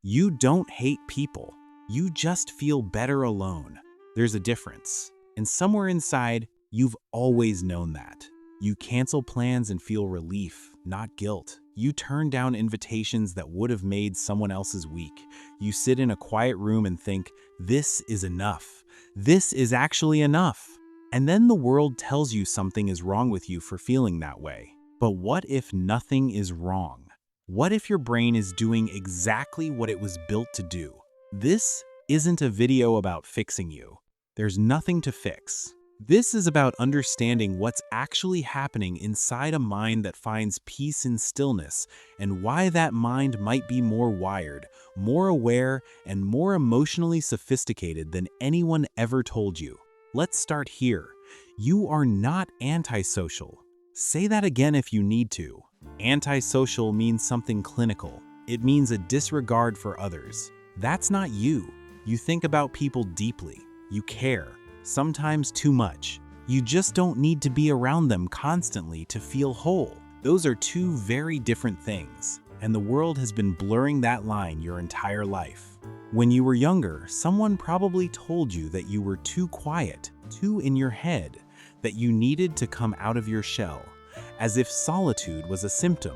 You don't hate people. You just feel better alone. There's a difference. And somewhere inside, you've always known that. You cancel plans and feel relief, not guilt. You turn down invitations that would have made someone else's week. You sit in a quiet room and think, this is enough. This is actually enough. And then the world tells you something is wrong with you for feeling that way. But what if nothing is wrong? What if your brain is doing exactly what it was built to do? This isn't a video about fixing you. There's nothing to fix. This is about understanding what's actually happening inside a mind that finds peace in stillness, and why that mind might be more wired, more aware, and more emotionally sophisticated than anyone ever told you. Let's start here. You are not antisocial. Say that again if you need to. Antisocial means something clinical. It means a disregard for others. That's not you. You think about people deeply. You care. Sometimes too much. You just don't need to be around them constantly to feel whole. Those are two very different things, and the world has been blurring that line your entire life. When you were younger, someone probably told you that you were too quiet, too in your head, that you needed to come out of your shell, as if solitude was a symptom,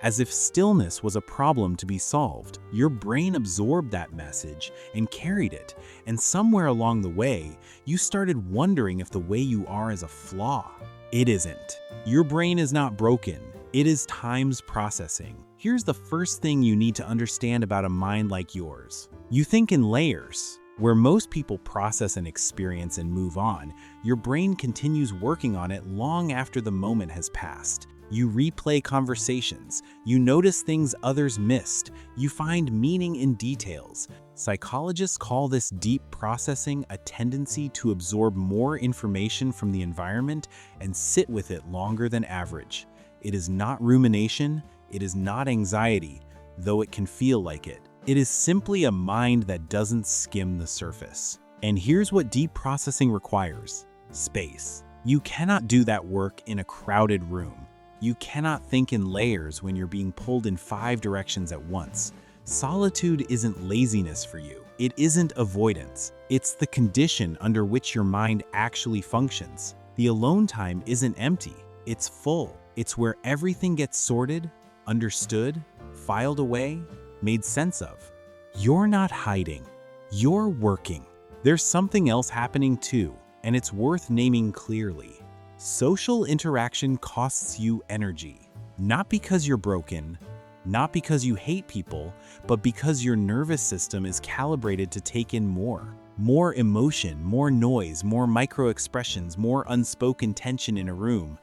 as if stillness was a problem to be solved. Your brain absorbed that message and carried it, and somewhere along the way, you started wondering if the way you are is a flaw. It isn't. Your brain is not broken. It is time's processing. Here's the first thing you need to understand about a mind like yours. You think in layers. Where most people process an experience and move on, your brain continues working on it long after the moment has passed. You replay conversations, you notice things others missed, you find meaning in details. Psychologists call this deep processing a tendency to absorb more information from the environment and sit with it longer than average. It is not rumination, it is not anxiety, though it can feel like it. It is simply a mind that doesn't skim the surface. And here's what deep processing requires: space. You cannot do that work in a crowded room. You cannot think in layers when you're being pulled in 5 directions at once. Solitude isn't laziness for you. It isn't avoidance. It's the condition under which your mind actually functions. The alone time isn't empty. It's full. It's where everything gets sorted, understood, filed away, made sense of. You're not hiding. You're working. There's something else happening too, and it's worth naming clearly. Social interaction costs you energy. Not because you're broken, not because you hate people, but because your nervous system is calibrated to take in more. More emotion, more noise, more micro-expressions, more unspoken tension in a room.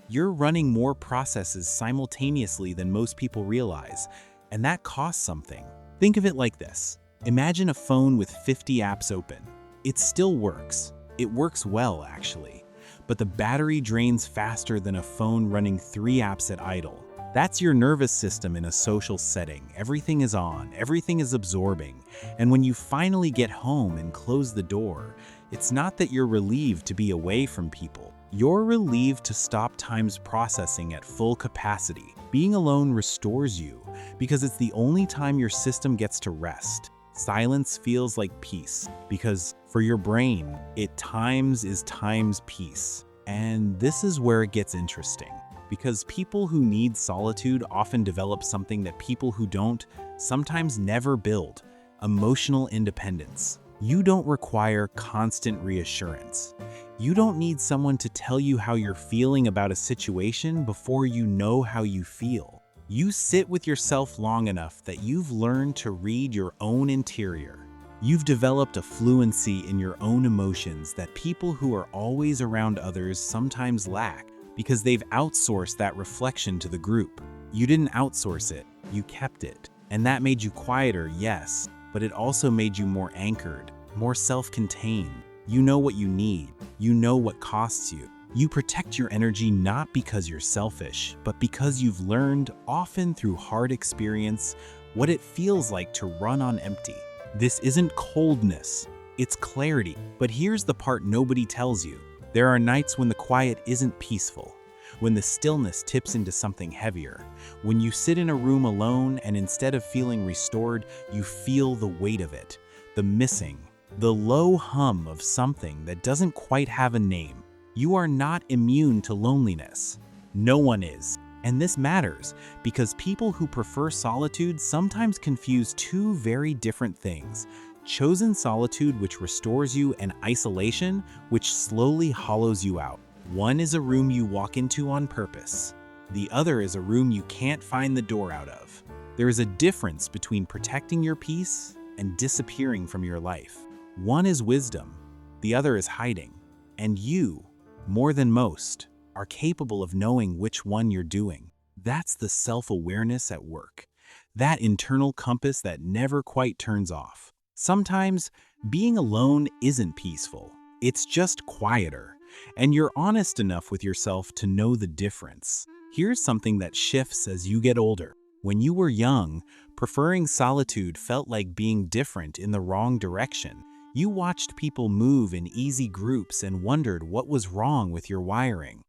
You're running more processes simultaneously than most people realize, and that costs something. Think of it like this. Imagine a phone with 50 apps open. It still works. It works well, actually. But the battery drains faster than a phone running 3 apps at idle. That's your nervous system in a social setting. Everything is on, everything is absorbing. And when you finally get home and close the door, it's not that you're relieved to be away from people. You're relieved to stop time's processing at full capacity. Being alone restores you because it's the only time your system gets to rest. Silence feels like peace because for your brain, times is time's peace. And this is where it gets interesting, because people who need solitude often develop something that people who don't sometimes never build: emotional independence. You don't require constant reassurance. You don't need someone to tell you how you're feeling about a situation before you know how you feel. You sit with yourself long enough that you've learned to read your own interior. You've developed a fluency in your own emotions that people who are always around others sometimes lack because they've outsourced that reflection to the group. You didn't outsource it, you kept it. And that made you quieter, yes, but it also made you more anchored, more self-contained. You know what you need. You know what costs you. You protect your energy not because you're selfish, but because you've learned, often through hard experience, what it feels like to run on empty. This isn't coldness, it's clarity. But here's the part nobody tells you. There are nights when the quiet isn't peaceful, when the stillness tips into something heavier, when you sit in a room alone and instead of feeling restored, you feel the weight of it, the missing, the low hum of something that doesn't quite have a name. You are not immune to loneliness. No one is. And this matters because people who prefer solitude sometimes confuse two very different things: chosen solitude, which restores you, and isolation, which slowly hollows you out. One is a room you walk into on purpose. The other is a room you can't find the door out of. There is a difference between protecting your peace and disappearing from your life. One is wisdom, the other is hiding. And you, more than most, are capable of knowing which one you're doing. That's the self-awareness at work. That internal compass that never quite turns off. Sometimes, being alone isn't peaceful. It's just quieter. And you're honest enough with yourself to know the difference. Here's something that shifts as you get older. When you were young, preferring solitude felt like being different in the wrong direction. You watched people move in easy groups and wondered what was wrong with your wiring.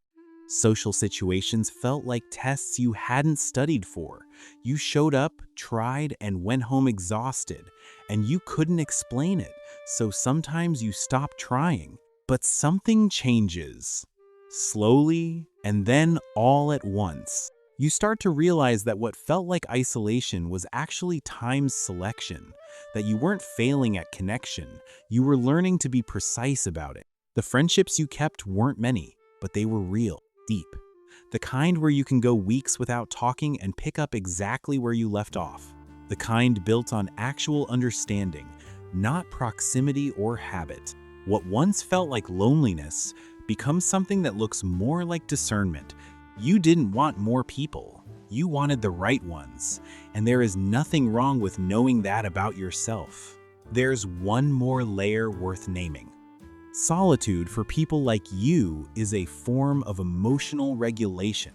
Social situations felt like tests you hadn't studied for. You showed up, tried, and went home exhausted, and you couldn't explain it, so sometimes you stopped trying. But something changes. Slowly, and then all at once. You start to realize that what felt like isolation was actually time's selection, that you weren't failing at connection, you were learning to be precise about it. The friendships you kept weren't many, but they were real. Deep. The kind where you can go weeks without talking and pick up exactly where you left off. The kind built on actual understanding, not proximity or habit. What once felt like loneliness becomes something that looks more like discernment. You didn't want more people. You wanted the right ones. And there is nothing wrong with knowing that about yourself. There's one more layer worth naming. Solitude for people like you is a form of emotional regulation.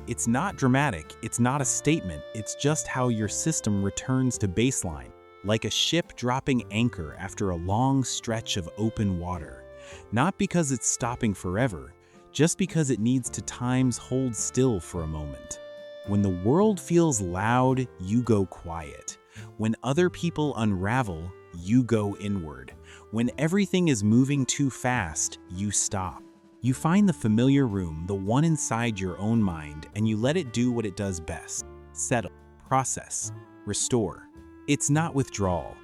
It's not dramatic, it's not a statement, it's just how your system returns to baseline, like a ship dropping anchor after a long stretch of open water. Not because it's stopping forever, just because it needs to times hold still for a moment. When the world feels loud, you go quiet. When other people unravel, you go inward. When everything is moving too fast, you stop. You find the familiar room, the one inside your own mind, and you let it do what it does best. Settle, process, restore. It's not withdrawal,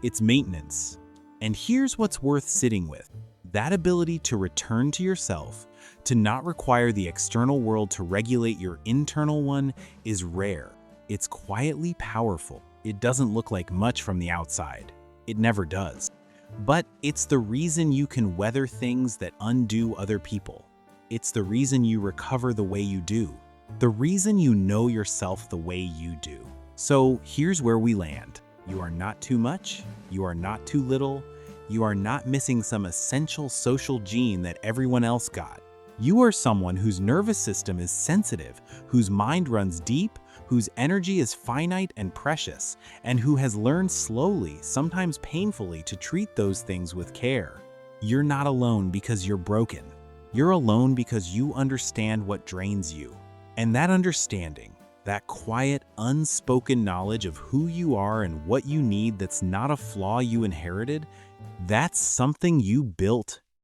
it's maintenance. And here's what's worth sitting with. That ability to return to yourself, to not require the external world to regulate your internal one, is rare. It's quietly powerful. It doesn't look like much from the outside. It never does. But it's the reason you can weather things that undo other people. It's the reason you recover the way you do. The reason you know yourself the way you do. So here's where we land. You are not too much. You are not too little. You are not missing some essential social gene that everyone else got. You are someone whose nervous system is sensitive, whose mind runs deep, whose energy is finite and precious, and who has learned slowly, sometimes painfully, to treat those things with care. You're not alone because you're broken. You're alone because you understand what drains you. And that understanding, that quiet, unspoken knowledge of who you are and what you need that's not a flaw you inherited, that's something you built